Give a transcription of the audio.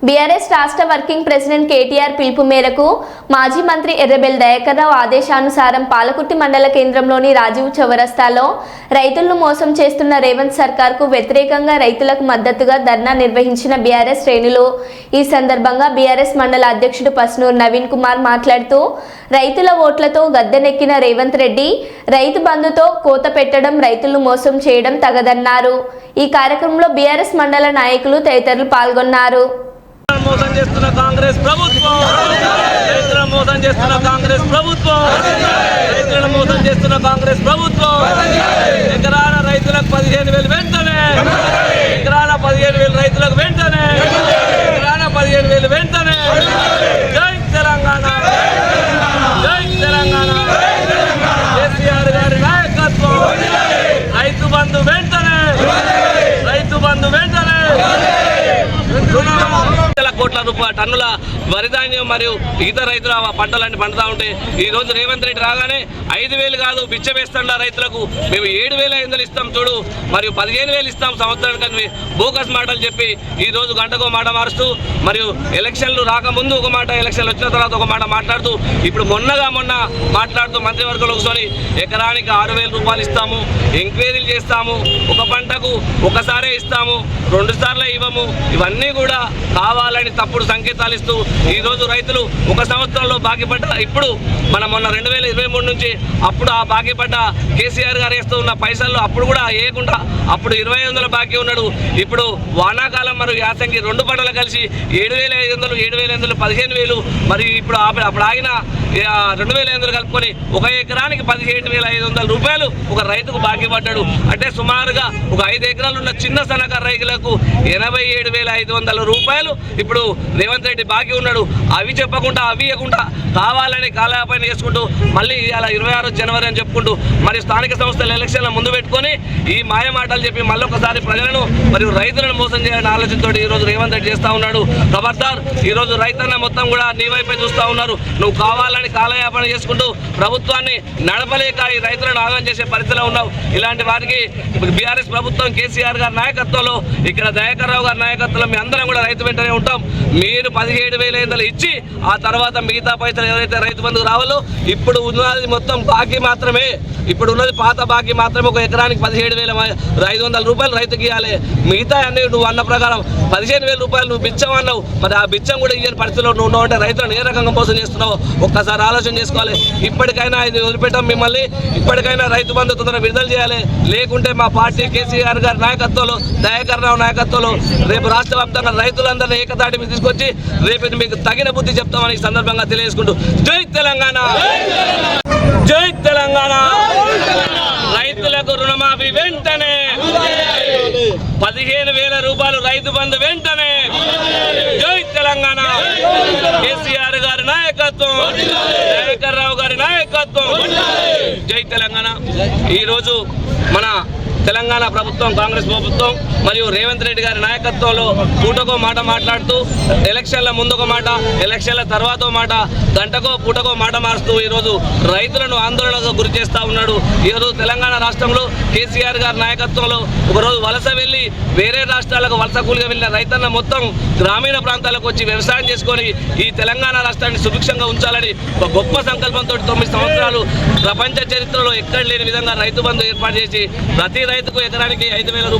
BRS రాష్ట్ర working president KTR పిలుపు మేరకు మాజీ మంత్రి ఎర్రబెల్లి దయాకర్రావు ఆదేశానుసారం పాలకుర్తి మండల కేంద్రంలోని రాజీవ్ చౌరస్తాలో రైతులను మోసం చేస్తున్న రేవంత్ సర్కార్కు వ్యతిరేకంగా రైతులకు మద్దతుగా ధర్నా నిర్వహించిన బీఆర్ఎస్ శ్రేణులు. ఈ సందర్భంగా బీఆర్ఎస్ మండల అధ్యక్షుడు పస్నూరు నవీన్ కుమార్ మాట్లాడుతూ, రైతుల ఓట్లతో గద్దెనెక్కిన రేవంత్ రెడ్డి రైతు బంధుతో కోత పెట్టడం, రైతులను మోసం చేయడం తగదన్నారు. ఈ కార్యక్రమంలో బీఆర్ఎస్ మండల నాయకులు తదితరులు పాల్గొన్నారు. మోసం చేస్తున్న కాంగ్రెస్ ప్రభుత్వం, రైతులను మోసం చేస్తున్న కాంగ్రెస్ ప్రభుత్వం, రైతులను మోసం చేస్తున్న కాంగ్రెస్ ప్రభుత్వం. ఎకరాల రైతులకు 15,000 వెంటనే, ఎకరాల 15,000 రైతులకు వెంటనే, ఎకరాల 15,000 వెంటనే. జై తెలంగాణ, జై తెలంగాణ. కేసీఆర్ గారి నాయకత్వం. రైతు బంధు వెంటనే, రైతు బంధు వెంటనే. కోట్ల రూపాయల టన్నుల వరిధాన్యం మరియు ఇతర రైతుల పంటలన్నీ పండుతూ ఉంటే ఈ రోజు రేవంత్ రెడ్డి రాగానే 5,000 కాదు బిచ్చవేస్తాండా రైతులకు, మేము 7,500 ఇస్తాం చూడు, మరియు 15,000 ఇస్తాం సంవత్సరానికి బోకస్ మాటలు చెప్పి ఈ రోజు గంటకో మాట మారుస్తూ, మరియు ఎలక్షన్లు రాకముందు ఒక మాట, ఎలక్షన్లు వచ్చిన తర్వాత ఒక మాట మాట్లాడుతూ, ఇప్పుడు మొన్న మాట్లాడుతూ మంత్రివర్గంలో కూర్చొని ఎకరానికి 6,000 రూపాయలు ఇస్తాము, ఎంక్వైరీలు చేస్తాము, ఒక పంటకు ఒకసారే ఇస్తాము, 2 సార్లు ఇవ్వము, ఇవన్నీ కూడా కావాలని తప్పుడు సంకేతాలు ఇస్తూ ఈ రోజు రైతులు ఒక సంవత్సరంలో బాకీ పడ్డ, ఇప్పుడు మనం మొన్న 2023 నుంచి అప్పుడు ఆ బాకీ పడ్డ కేసీఆర్ గారు వేస్తూ ఉన్న పైసలు అప్పుడు కూడా వేయకుండా అప్పుడు 2,500 బాకీ ఉన్నాడు. ఇప్పుడు వానాకాలం మరియు యాసంగి 2 పంటలు కలిసి 7,500, 7,500, 15,000, మరి ఇప్పుడు అప్పుడు ఆగిన 2,500 కలుపుకొని ఒక ఎకరానికి 17,500 రూపాయలు ఒక రైతుకు బాకీ పడ్డాడు. అంటే సుమారుగా ఒక 5 ఎకరాలు ఉన్న చిన్న సన్నకారు రైతులకు 87,500 రూపాయలు ఇప్పుడు రేవంత్ రెడ్డి బాకీ ఉన్నాడు. అవి చెప్పకుండా, అవి ఇవ్వకుండా కావాలని కాలయాపన చేసుకుంటూ మళ్ళీ ఇలా 26 జనవరి అని చెప్పుకుంటూ మరి స్థానిక సంస్థల ఎలక్షన్ల ముందు పెట్టుకొని ఈ మాయ మాటలు చెప్పి మళ్ళొకసారి ప్రజలను మరియు రైతులను మోసం చేయాలని ఆలోచనతో ఈరోజు రేవంత్ రెడ్డి చేస్తూ ఉన్నాడు. ఖబర్దార్, ఈరోజు రైతన్న మొత్తం కూడా నీ వైపే చూస్తూ ఉన్నారు. నువ్వు కావాలని కాలయాపన చేసుకుంటూ ప్రభుత్వాన్ని నడపలేక ఈ రైతులను ఆగం చేసే పరిస్థితిలో ఉన్నావు. ఇలాంటి వారికి బీఆర్ఎస్ ప్రభుత్వం కేసీఆర్ గారి నాయకత్వంలో, ఇక్కడ దయాకర్రావు గారి నాయకత్వంలో మీ అందరం కూడా రైతు వెంటనే ఉంటాం. మీరు 17,500 ఇచ్చి ఆ తర్వాత మిగతా పైసలు ఎవరైతే రైతు బంధుకు రావాలో, ఇప్పుడు ఉన్నది మొత్తం బాకీ మాత్రమే, ఇప్పుడు ఉన్నది పాత బాకీ మాత్రమే. ఒక ఎకరానికి 17,500 రూపాయలు రైతుకి ఇవ్వాలి. మిగతా అన్ని నువ్వు అన్న ప్రకారం 15,000 రూపాయలు నువ్వు బిచ్చం అన్నావు. మరి ఆ బిచ్చం కూడా ఇయ్యని పరిస్థితిలో నువ్వు ఉన్నావు అంటే రైతులను ఏ రకంగా మోసం చేస్తున్నావు ఒక్కసారి ఆలోచన చేసుకోవాలి. ఇప్పటికైనా ఇది వదిలిపెట్టాం మిమ్మల్ని, ఇప్పటికైనా రైతు బంధు తొందరగా విడుదల చేయాలి. లేకుంటే మా పార్టీ కేసీఆర్ గారి నాయకత్వంలో, దయాకర్రావు నాయకత్వంలో రేపు రాష్ట్ర వ్యాప్తంగా రైతులందరినీ ఏకతాటి మీద తీసుకొచ్చి రేపు మీకు తగిన బుద్ధి చెప్తామని ఈ సందర్భంగా తెలియజేసుకుంటూ జై తెలంగాణ, జై తెలంగాణ. రైతులకు రుణమాఫీ వెంటనే, 15,000 రూపాయలు రైతు బంధు వెంటనే. జై తెలంగాణ. కేసీఆర్ గారి నాయకత్వం, దయాకర్రావు గారి నాయకత్వం. జై తెలంగాణ. ఈరోజు మన తెలంగాణ ప్రభుత్వం, కాంగ్రెస్ ప్రభుత్వం మరియు రేవంత్ రెడ్డి గారి నాయకత్వంలో పూటకో మాట మాట్లాడుతూ, ఎలక్షన్ల ముందొక మాట, ఎలక్షన్ల తర్వాత మాట, గంటకో పూటకో మాట మారుస్తూ ఈరోజు రైతులను ఆందోళనకు గురి చేస్తూ ఉన్నాడు. ఈరోజు తెలంగాణ రాష్ట్రంలో కేసీఆర్ గారి నాయకత్వంలో ఒకరోజు వలస వెళ్ళి వేరే రాష్ట్రాలకు వలస కూలిగా వెళ్ళిన రైతన్న మొత్తం గ్రామీణ ప్రాంతాలకు వచ్చి వ్యవసాయం చేసుకొని ఈ తెలంగాణ రాష్ట్రాన్ని సుభిక్షంగా ఉంచాలని ఒక గొప్ప సంకల్పంతో 9 సంవత్సరాలు ప్రపంచ చరిత్రలో ఎక్కడ లేని విధంగా రైతు బంధు ఏర్పాటు చేసి ప్రతి రైతుకు ఎకరానికి 5,000 రూపాయలు